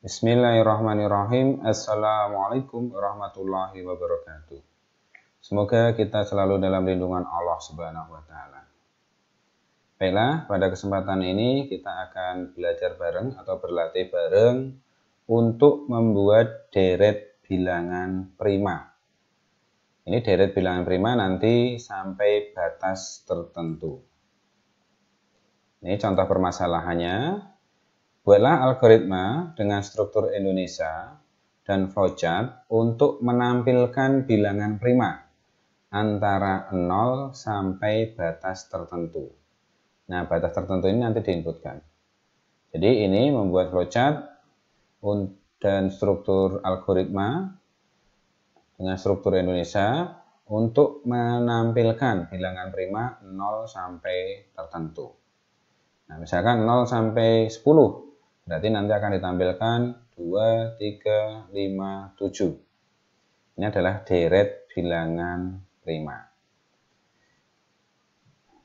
Bismillahirrahmanirrahim. Assalamualaikum warahmatullahi wabarakatuh. Semoga kita selalu dalam lindungan Allah Subhanahu wa Ta'ala. Baiklah, pada kesempatan ini kita akan belajar bareng atau berlatih bareng untuk membuat deret bilangan prima. Ini deret bilangan prima nanti sampai batas tertentu. Ini contoh permasalahannya. Buatlah algoritma dengan struktur Indonesia dan flowchart untuk menampilkan bilangan prima antara 0 sampai batas tertentu. Nah, batas tertentu ini nanti diinputkan. Jadi ini membuat flowchart dan struktur algoritma dengan struktur Indonesia untuk menampilkan bilangan prima 0 sampai tertentu. Nah, misalkan 0 sampai 10. Berarti nanti akan ditampilkan 2, 3, 5, 7. Ini adalah deret bilangan prima.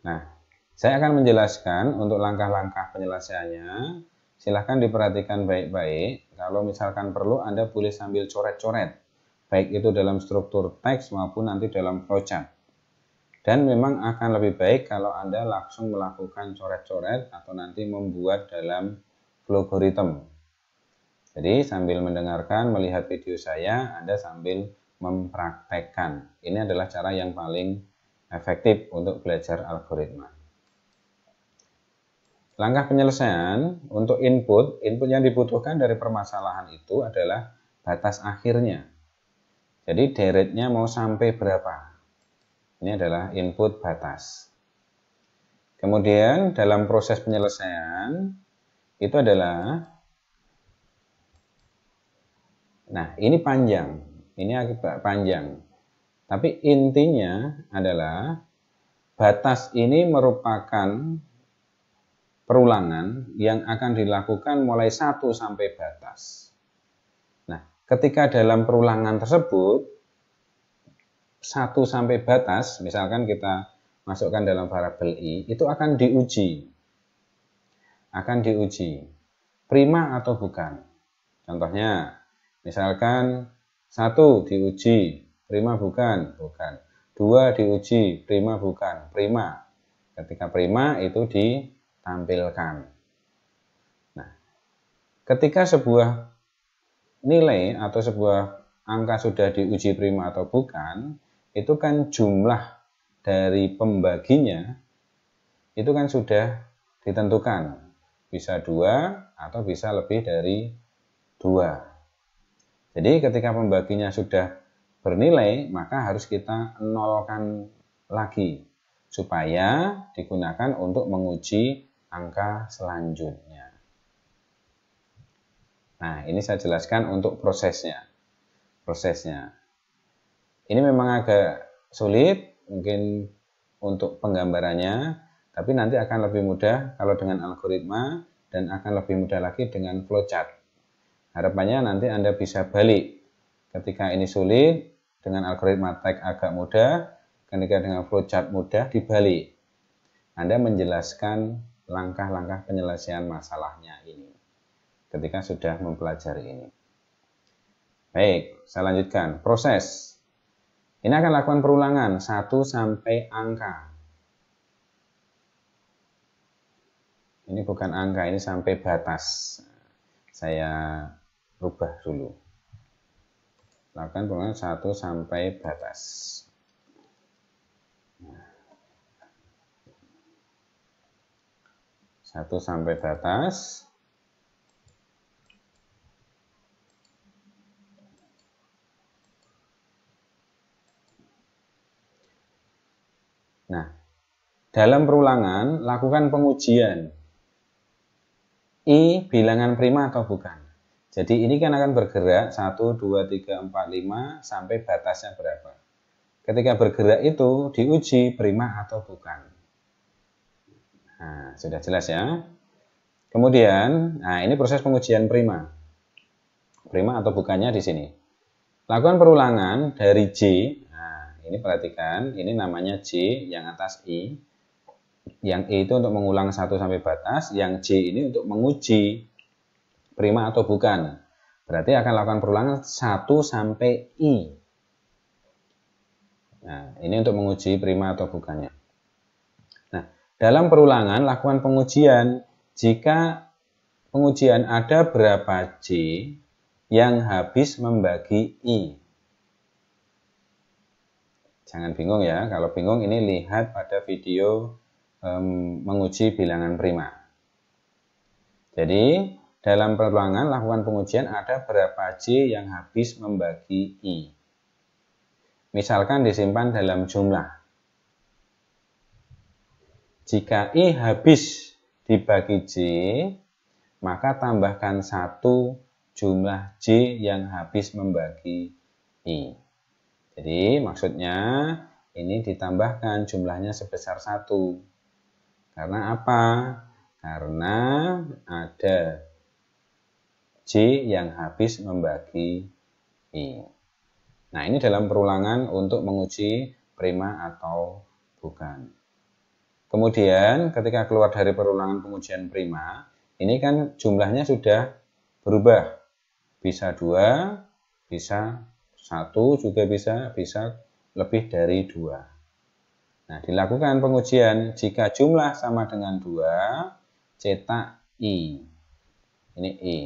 Nah, saya akan menjelaskan untuk langkah-langkah penyelesaiannya. Silahkan diperhatikan baik-baik. Kalau misalkan perlu, Anda boleh sambil coret-coret. Baik itu dalam struktur teks maupun nanti dalam flowchart. Dan memang akan lebih baik kalau Anda langsung melakukan coret-coret atau nanti membuat dalam algoritma. Jadi sambil mendengarkan, melihat video saya, Anda sambil mempraktekkan. Ini adalah cara yang paling efektif untuk belajar algoritma. Langkah penyelesaian untuk input yang dibutuhkan dari permasalahan itu adalah batas akhirnya. Jadi deretnya mau sampai berapa? Ini adalah input batas. Kemudian dalam proses penyelesaian itu adalah, nah ini panjang, ini agak panjang. Tapi intinya adalah batas ini merupakan perulangan yang akan dilakukan mulai 1 sampai batas. Nah, ketika dalam perulangan tersebut 1 sampai batas, misalkan kita masukkan dalam variabel i, itu akan diuji. Prima atau bukan. Contohnya, misalkan 1 diuji, prima bukan, 2 diuji, prima bukan, prima. Ketika prima itu ditampilkan. Nah, ketika sebuah nilai atau sebuah angka sudah diuji prima atau bukan, itu kan jumlah dari pembaginya itu kan sudah ditentukan. Bisa 2 atau bisa lebih dari 2. Jadi ketika pembaginya sudah bernilai, maka harus kita nolkan lagi supaya digunakan untuk menguji angka selanjutnya. Nah, ini saya jelaskan untuk prosesnya. Ini memang agak sulit mungkin untuk penggambarannya, tapi nanti akan lebih mudah kalau dengan algoritma dan akan lebih mudah lagi dengan flowchart. Harapannya nanti Anda bisa balik. Ketika ini sulit, dengan algoritma teks agak mudah, ketika dengan flowchart mudah, dibalik. Anda menjelaskan langkah-langkah penyelesaian masalahnya ini ketika sudah mempelajari ini. Baik, saya lanjutkan. Proses. Ini akan lakukan perulangan 1 sampai angka. Ini bukan angka, ini sampai batas. Saya rubah dulu. Lakukan perulangan 1 sampai batas. Nah, 1 sampai batas. Nah, dalam perulangan lakukan pengujian. I bilangan prima atau bukan. Jadi ini kan akan bergerak 1, 2, 3, 4, 5 sampai batasnya berapa. Ketika bergerak itu diuji prima atau bukan. Nah, sudah jelas ya. Kemudian, nah ini proses pengujian prima. Prima atau bukannya di sini. Lakukan perulangan dari J. Nah, ini perhatikan, ini namanya J, yang atas I. Yang E itu untuk mengulang 1 sampai batas, yang J ini untuk menguji prima atau bukan. Berarti akan lakukan perulangan 1 sampai I. Nah, ini untuk menguji prima atau bukannya. Nah, dalam perulangan lakukan pengujian. Jika pengujian ada berapa J yang habis membagi I. Jangan bingung ya, kalau bingung ini lihat pada video menguji bilangan prima. Jadi, dalam perulangan lakukan pengujian ada berapa J yang habis membagi I. Misalkan disimpan dalam jumlah. Jika I habis dibagi J, maka tambahkan 1 jumlah J yang habis membagi I. Jadi maksudnya ini ditambahkan jumlahnya sebesar 1. Karena apa? Karena ada J yang habis membagi I. Nah, ini dalam perulangan untuk menguji prima atau bukan. Kemudian ketika keluar dari perulangan pengujian prima, ini kan jumlahnya sudah berubah. Bisa 2, bisa 1 juga bisa lebih dari 2. Nah, dilakukan pengujian jika jumlah sama dengan 2, cetak I. Ini I.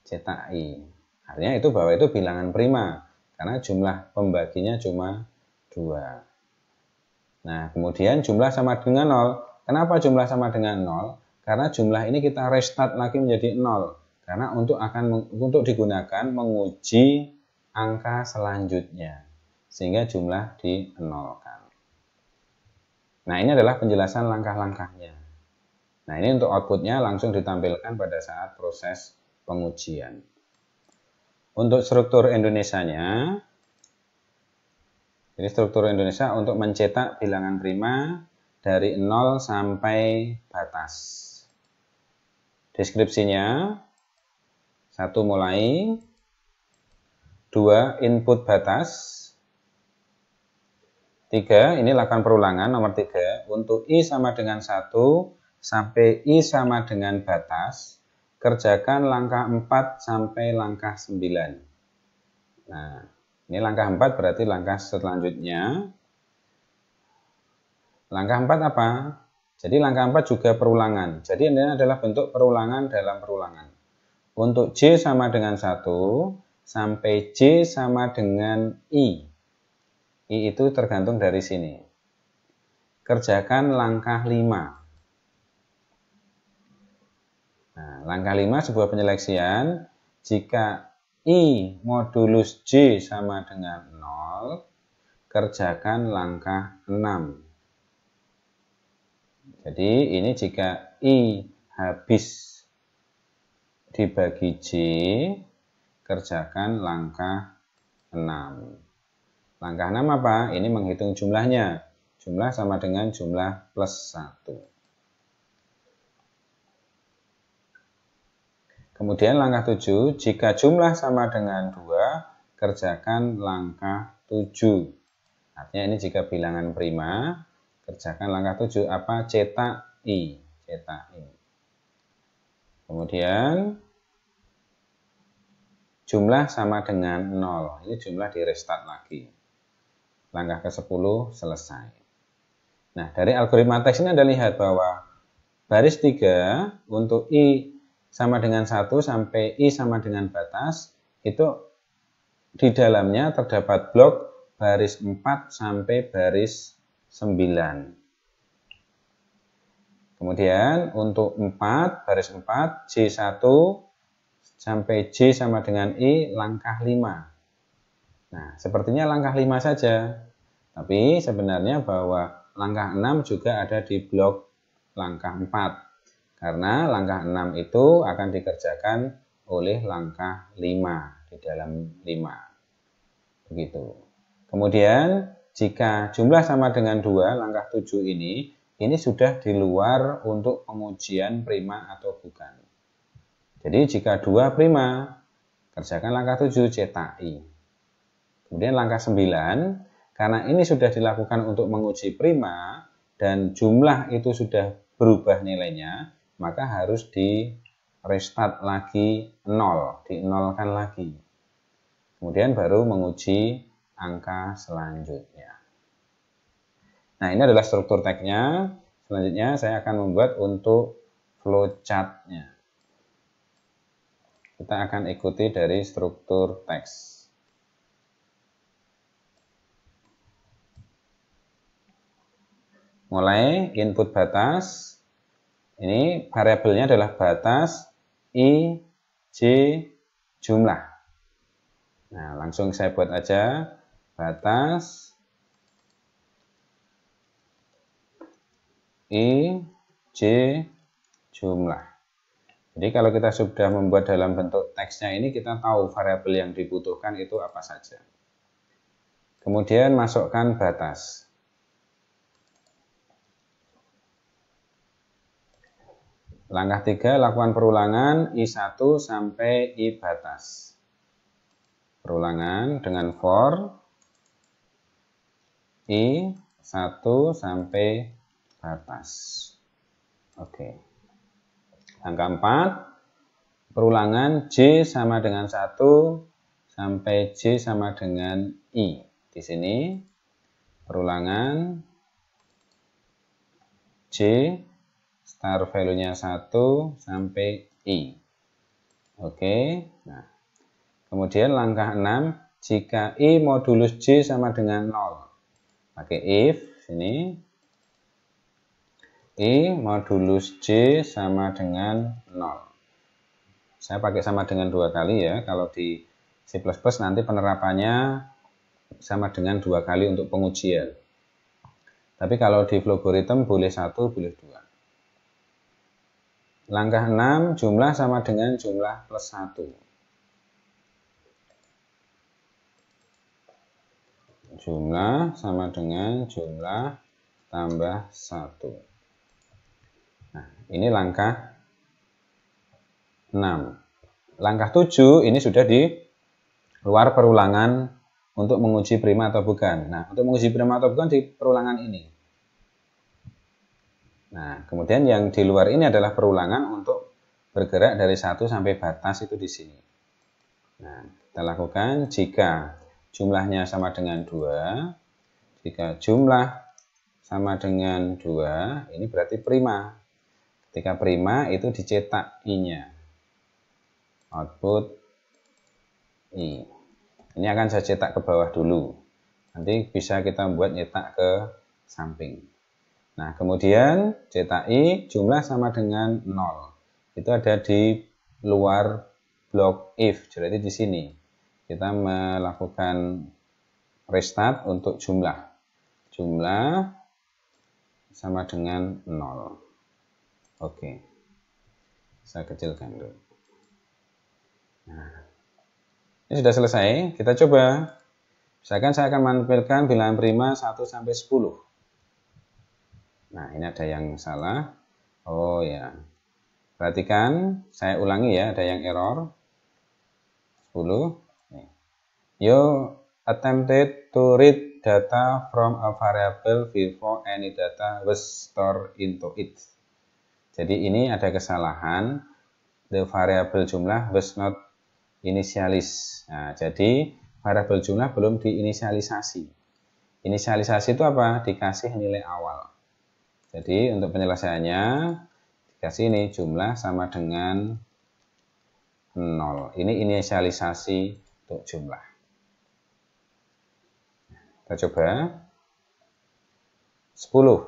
Cetak I. Artinya itu bahwa itu bilangan prima karena jumlah pembaginya cuma 2. Nah, kemudian jumlah sama dengan 0. Kenapa jumlah sama dengan 0? Karena jumlah ini kita restart lagi menjadi 0. Karena untuk digunakan menguji angka selanjutnya. Sehingga jumlah di-nolkan. Nah, ini adalah penjelasan langkah-langkahnya. Nah, ini untuk outputnya langsung ditampilkan pada saat proses pengujian. Untuk struktur Indonesianya, jadi struktur Indonesia untuk mencetak bilangan prima dari 0 sampai batas. Deskripsinya, 1 mulai, 2 input batas, 3 ini lakukan perulangan nomor 3 untuk I sama dengan 1 sampai I sama dengan batas, kerjakan langkah 4 sampai langkah 9. Nah, ini langkah 4 berarti langkah selanjutnya. Langkah 4 apa? Jadi langkah 4 juga perulangan. Jadi ini adalah bentuk perulangan dalam perulangan. Untuk J sama dengan 1 sampai J sama dengan I. I itu tergantung dari sini. Kerjakan langkah 5. Nah, langkah 5 sebuah penyeleksian. Jika I modulus J sama dengan 0, kerjakan langkah 6. Jadi ini jika I habis dibagi J, kerjakan langkah 6. Langkah 6 apa? Ini menghitung jumlahnya. Jumlah sama dengan jumlah plus 1. Kemudian langkah 7, jika jumlah sama dengan 2, kerjakan langkah 7. Artinya ini jika bilangan prima, kerjakan langkah 7 apa? Cetak I. Cetak I. Kemudian jumlah sama dengan 0. Ini jumlah di restart lagi. Langkah ke-10 selesai. Nah, dari algoritma teks ini Anda lihat bahwa baris 3 untuk I sama dengan 1 sampai I sama dengan batas, itu di dalamnya terdapat blok baris 4 sampai baris 9. Kemudian untuk 4, baris 4, J1 sampai J sama dengan I, langkah 5. Nah, sepertinya langkah 5 saja. Tapi sebenarnya bahwa langkah 6 juga ada di blok langkah 4. Karena langkah 6 itu akan dikerjakan oleh langkah 5 di dalam 5. Begitu. Kemudian jika jumlah sama dengan 2, langkah 7 ini sudah di luar untuk pengujian prima atau bukan. Jadi jika 2 prima, kerjakan langkah 7, cetak I. Kemudian langkah 9, karena ini sudah dilakukan untuk menguji prima dan jumlah itu sudah berubah nilainya, maka harus restart lagi 0, dinolkan lagi. Kemudian baru menguji angka selanjutnya. Nah, ini adalah struktur tag-nya. Selanjutnya saya akan membuat untuk flowchart-nya. Kita akan ikuti dari struktur teks. Mulai input batas. Ini variabelnya adalah batas I, J, jumlah. Nah, langsung saya buat aja batas I, J, jumlah. Jadi kalau kita sudah membuat dalam bentuk teksnya ini, kita tahu variabel yang dibutuhkan itu apa saja. Kemudian masukkan batas. Langkah 3, lakukan perulangan I1 sampai I batas. Perulangan dengan for I1 sampai batas. Oke. Langkah 4, perulangan J sama dengan 1 sampai J sama dengan I. Di sini perulangan J star value-nya 1 sampai I. Oke. Nah, kemudian langkah 6, jika I modulus J sama dengan 0. Pakai if sini. I modulus J sama dengan 0. Saya pakai sama dengan 2 kali ya. Kalau di C++ nanti penerapannya sama dengan 2 kali untuk pengujian. Tapi kalau di Flowgorithm boleh 1, boleh 2. Langkah 6, jumlah sama dengan jumlah plus 1. Jumlah sama dengan jumlah tambah 1. Nah, ini langkah 6. Langkah 7, ini sudah di luar perulangan untuk menguji prima atau bukan. Nah, untuk menguji prima atau bukan di perulangan ini. Nah, kemudian yang di luar ini adalah perulangan untuk bergerak dari 1 sampai batas itu di sini. Nah, kita lakukan jika jumlahnya sama dengan 2. Jika jumlah sama dengan 2, ini berarti prima. Ketika prima itu dicetak I-nya. Output I. Ini akan saya cetak ke bawah dulu. Nanti bisa kita buat nyetak ke samping. Nah, kemudian cetak I jumlah sama dengan 0. Itu ada di luar blok if. Jadi di sini kita melakukan restart untuk jumlah. Jumlah sama dengan 0. Oke. Saya kecilkan dulu. Nah, ini sudah selesai. Kita coba. Misalkan saya akan menampilkan bilangan prima 1 sampai 10. Nah, ini ada yang salah. Oh ya. Perhatikan, saya ulangi ya, ada yang error. 10. Nih. You attempted to read data from a variable before any data was stored into it. Jadi ini ada kesalahan. The variable jumlah was not initialized. Nah, jadi variabel jumlah belum diinisialisasi. Inisialisasi itu apa? Dikasih nilai awal. Jadi untuk penyelesaiannya dikasih ini jumlah sama dengan 0. Ini inisialisasi untuk jumlah. Kita coba 10.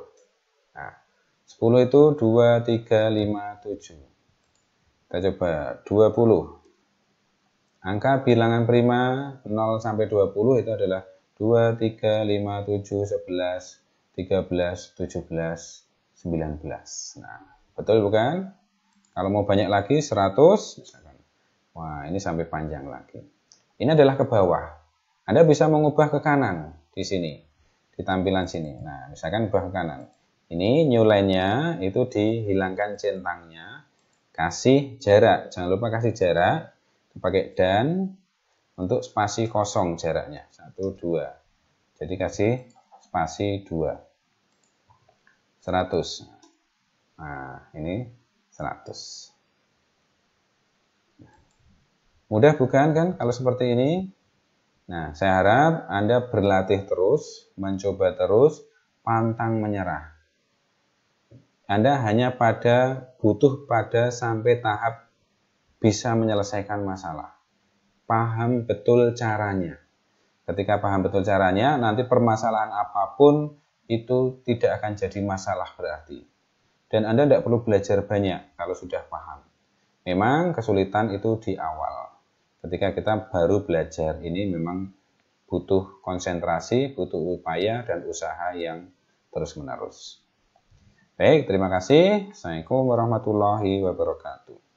Nah, 10 itu 2, 3, 5, 7. Kita coba 20. Angka bilangan prima 0 sampai 20 itu adalah 2, 3, 5, 7, 11, 13, 17, 19. Nah, betul bukan? Kalau mau banyak lagi 100, misalkan. Wah, ini sampai panjang lagi. Ini adalah ke bawah. Anda bisa mengubah ke kanan di sini, di tampilan sini. Nah, misalkan ubah ke kanan. Ini new line-nya itu dihilangkan centangnya, kasih jarak. Jangan lupa kasih jarak, pakai dan untuk spasi kosong jaraknya. 1, 2. Jadi kasih spasi 2. 100. Nah, ini 100. Mudah bukan kan kalau seperti ini? Nah, saya harap Anda berlatih terus, mencoba terus, pantang menyerah. Anda hanya butuh pada sampai tahap bisa menyelesaikan masalah. Paham betul caranya. Ketika paham betul caranya, nanti permasalahan apapun itu tidak akan jadi masalah berarti. Dan Anda tidak perlu belajar banyak kalau sudah paham. Memang kesulitan itu di awal. Ketika kita baru belajar, ini memang butuh konsentrasi, butuh upaya dan usaha yang terus-menerus. Baik, terima kasih. Assalamualaikum warahmatullahi wabarakatuh.